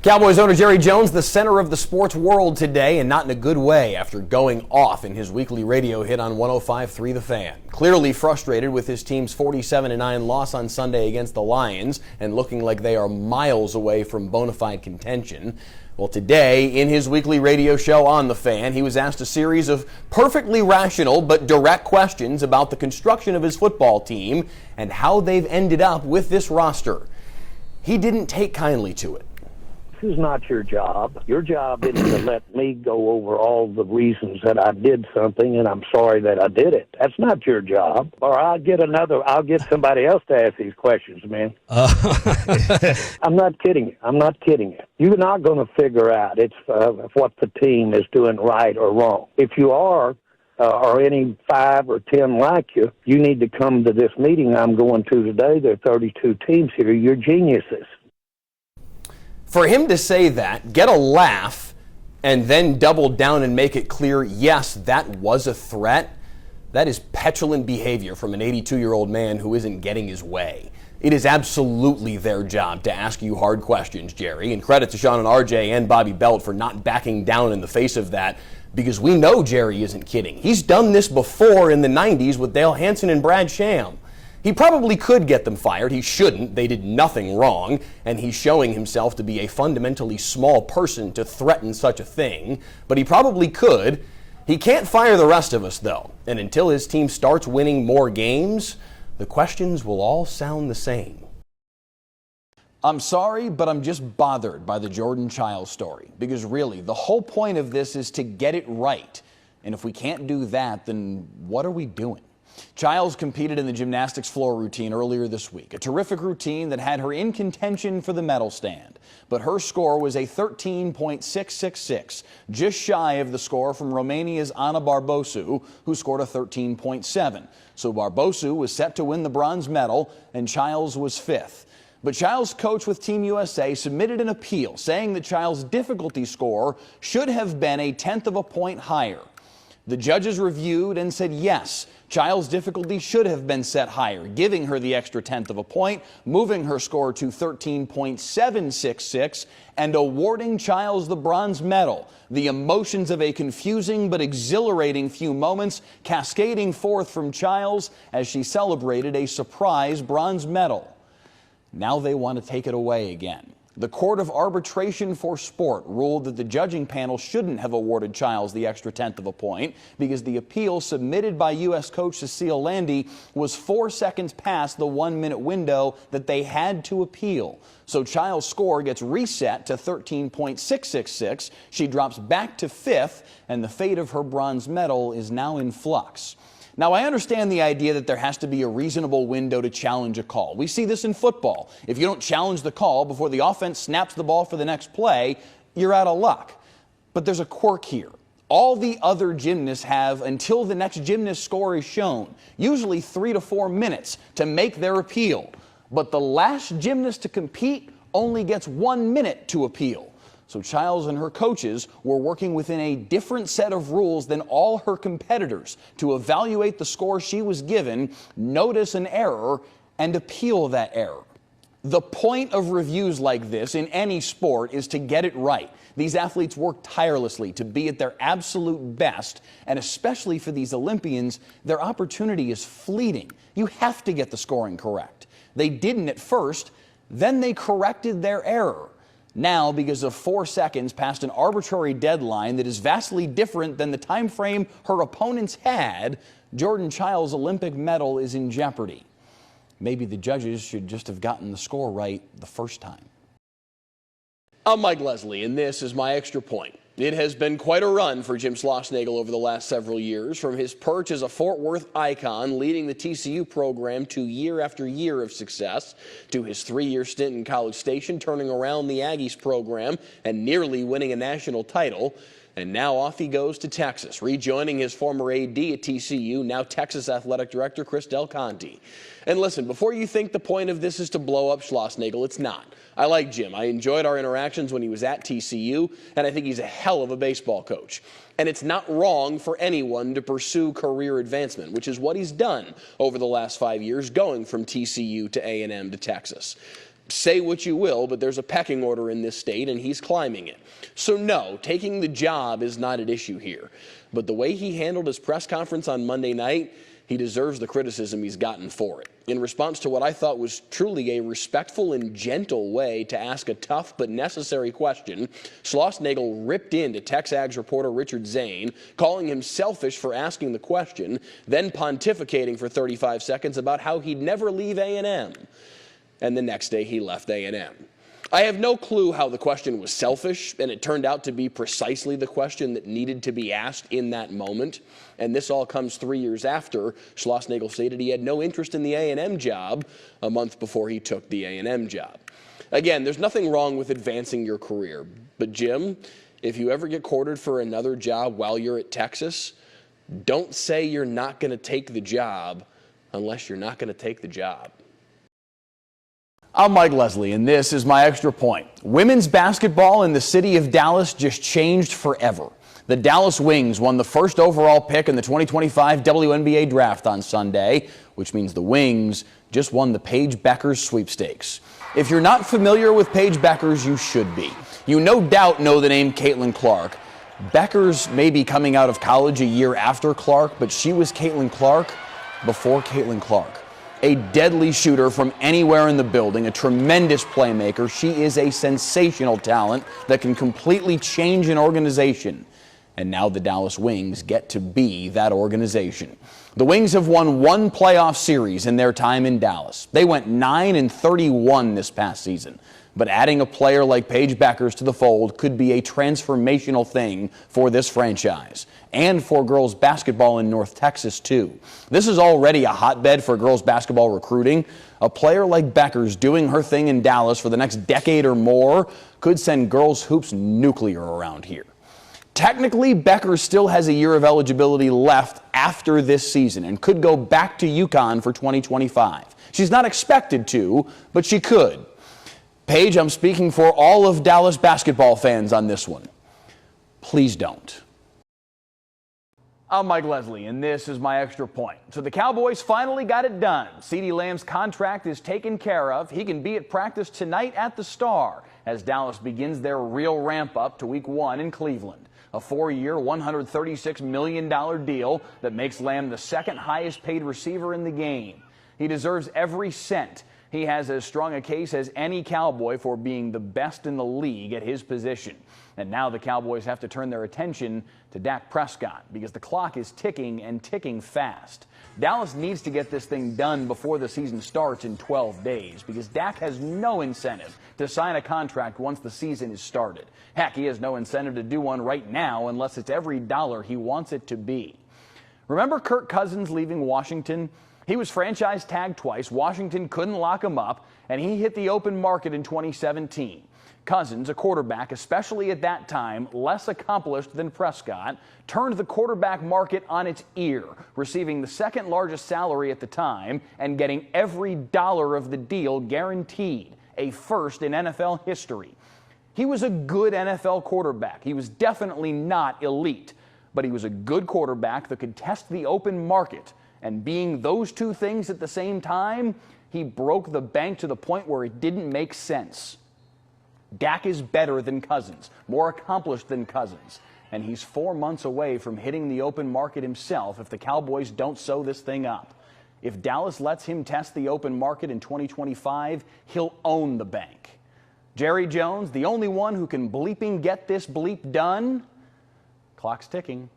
Cowboys owner Jerry Jones, the center of the sports world today, and not in a good way after going off in his weekly radio hit on 105.3 The Fan. Clearly frustrated with his team's 47-9 loss on Sunday against the Lions and looking like they are miles away from bona fide contention. Well, today, in his weekly radio show on The Fan, he was asked a series of perfectly rational but direct questions about the construction of his football team and how they've ended up with this roster. He didn't take kindly to it. This is not your job. Your job isn't to let me go over all the reasons that I did something and I'm sorry that I did it. That's not your job. Or I'll get somebody else to ask these questions, man. I'm not kidding you. I'm not kidding you. You're not going to figure out what the team is doing right or wrong. If you are, or any 5 or 10 like you, you need to come to this meeting I'm going to today. There are 32 teams here. You're geniuses. For him to say that, get a laugh, and then double down and make it clear, yes, that was a threat, that is petulant behavior from an 82-year-old man who isn't getting his way. It is absolutely their job to ask you hard questions, Jerry, and credit to Sean and RJ and Bobby Belt for not backing down in the face of that, because we know Jerry isn't kidding. He's done this before in the 90s with Dale Hansen and Brad Sham. He probably could get them fired. He shouldn't. They did nothing wrong, and he's showing himself to be a fundamentally small person to threaten such a thing, but he probably could. He can't fire the rest of us, though, and until his team starts winning more games, the questions will all sound the same. I'm sorry, but I'm just bothered by the Jordan Chiles story, because really, the whole point of this is to get it right, and if we can't do that, then what are we doing? Chiles competed in the gymnastics floor routine earlier this week, a terrific routine that had her in contention for the medal stand. But her score was a 13.666, just shy of the score from Romania's Ana Barbosu, who scored a 13.7. So Barbosu was set to win the bronze medal, and Chiles was fifth. But Chiles' coach with Team USA submitted an appeal saying that Chiles' difficulty score should have been a 1/10 of a point higher. The judges reviewed and said yes, Chiles' difficulty should have been set higher, giving her the extra 1/10 of a point, moving her score to 13.766, and awarding Chiles the bronze medal. The emotions of a confusing but exhilarating few moments cascading forth from Chiles as she celebrated a surprise bronze medal. Now they want to take it away again. The Court of Arbitration for Sport ruled that the judging panel shouldn't have awarded Chiles the extra 1/10 of a point because the appeal submitted by U.S. coach Cecile Landy was 4 seconds past the 1-minute window that they had to appeal. So Chiles' score gets reset to 13.666. She drops back to fifth, and the fate of her bronze medal is now in flux. Now, I understand the idea that there has to be a reasonable window to challenge a call. We see this in football. If you don't challenge the call before the offense snaps the ball for the next play, you're out of luck. But there's a quirk here. All the other gymnasts have until the next gymnast score is shown, usually 3 to 4 minutes, to make their appeal. But the last gymnast to compete only gets 1 minute to appeal. So Chiles and her coaches were working within a different set of rules than all her competitors to evaluate the score she was given, notice an error, and appeal that error. The point of reviews like this in any sport is to get it right. These athletes work tirelessly to be at their absolute best, and especially for these Olympians, their opportunity is fleeting. You have to get the scoring correct. They didn't at first, then they corrected their error. Now, because of 4 seconds past an arbitrary deadline that is vastly different than the time frame her opponents had, Jordan Chiles' Olympic medal is in jeopardy. Maybe the judges should just have gotten the score right the first time. I'm Mike Leslie, and this is my extra point. It has been quite a run for Jim Schlossnagle over the last several years, from his perch as a Fort Worth icon, leading the TCU program to year after year of success, to his 3-year stint in College Station, turning around the Aggies program and nearly winning a national title. And now off he goes to Texas, rejoining his former AD at TCU, now Texas Athletic Director Chris Del Conte. And listen, before you think the point of this is to blow up Schlossnagle, it's not. I like Jim. I enjoyed our interactions when he was at TCU, and I think he's a hell of a baseball coach. And it's not wrong for anyone to pursue career advancement, which is what he's done over the last 5 years, going from TCU to A&M to Texas. Say what you will, but there's a pecking order in this state, and he's climbing it. So no, taking the job is not at issue here. But the way he handled his press conference on Monday night, he deserves the criticism he's gotten for it. In response to what I thought was truly a respectful and gentle way to ask a tough but necessary question, Schlossnagle ripped into TexAg's reporter Richard Zane, calling him selfish for asking the question, then pontificating for 35 seconds about how he'd never leave A&M. And the next day he left A&M. I have no clue how the question was selfish, and it turned out to be precisely the question that needed to be asked in that moment. And this all comes 3 years after Schlossnagle stated he had no interest in the A&M job a month before he took the A&M job. Again, there's nothing wrong with advancing your career. But Jim, if you ever get courted for another job while you're at Texas, don't say you're not going to take the job unless you're not going to take the job. I'm Mike Leslie, and this is my extra point. Women's basketball in the city of Dallas just changed forever. The Dallas Wings won the first overall pick in the 2025 WNBA draft on Sunday, which means the Wings just won the Paige Bueckers sweepstakes. If you're not familiar with Paige Bueckers, you should be. You no doubt know the name Caitlin Clark. Bueckers may be coming out of college a year after Clark, but she was Caitlin Clark before Caitlin Clark. A deadly shooter from anywhere in the building, a tremendous playmaker. She is a sensational talent that can completely change an organization. And now the Dallas Wings get to be that organization. The Wings have won one playoff series in their time in Dallas. They went 9-31 this past season. But adding a player like Paige Bueckers to the fold could be a transformational thing for this franchise and for girls basketball in North Texas, too. This is already a hotbed for girls basketball recruiting. A player like Bueckers doing her thing in Dallas for the next decade or more could send girls hoops nuclear around here. Technically, Bueckers still has a year of eligibility left after this season and could go back to UConn for 2025. She's not expected to, but she could. Paige, I'm speaking for all of Dallas basketball fans on this one. Please don't. I'm Mike Leslie, and this is my extra point. So the Cowboys finally got it done. CeeDee Lamb's contract is taken care of. He can be at practice tonight at the Star as Dallas begins their real ramp up to Week 1 in Cleveland. A 4-year, $136 million deal that makes Lamb the second highest paid receiver in the game. He deserves every cent. He has as strong a case as any Cowboy for being the best in the league at his position. And now the Cowboys have to turn their attention to Dak Prescott because the clock is ticking and ticking fast. Dallas needs to get this thing done before the season starts in 12 days because Dak has no incentive to sign a contract once the season is started. Heck, he has no incentive to do one right now unless it's every dollar he wants it to be. Remember Kirk Cousins leaving Washington? He was franchise tagged twice. Washington couldn't lock him up, and he hit the open market in 2017. Cousins, a quarterback, especially at that time, less accomplished than Prescott, turned the quarterback market on its ear, receiving the second largest salary at the time and getting every dollar of the deal guaranteed, a first in NFL history. He was a good NFL quarterback. He was definitely not elite, but he was a good quarterback that could test the open market. And being those two things at the same time, he broke the bank to the point where it didn't make sense. Dak is better than Cousins, more accomplished than Cousins, and he's 4 months away from hitting the open market himself if the Cowboys don't sew this thing up. If Dallas lets him test the open market in 2025, he'll own the bank. Jerry Jones, the only one who can bleeping get this bleep done. Clock's ticking.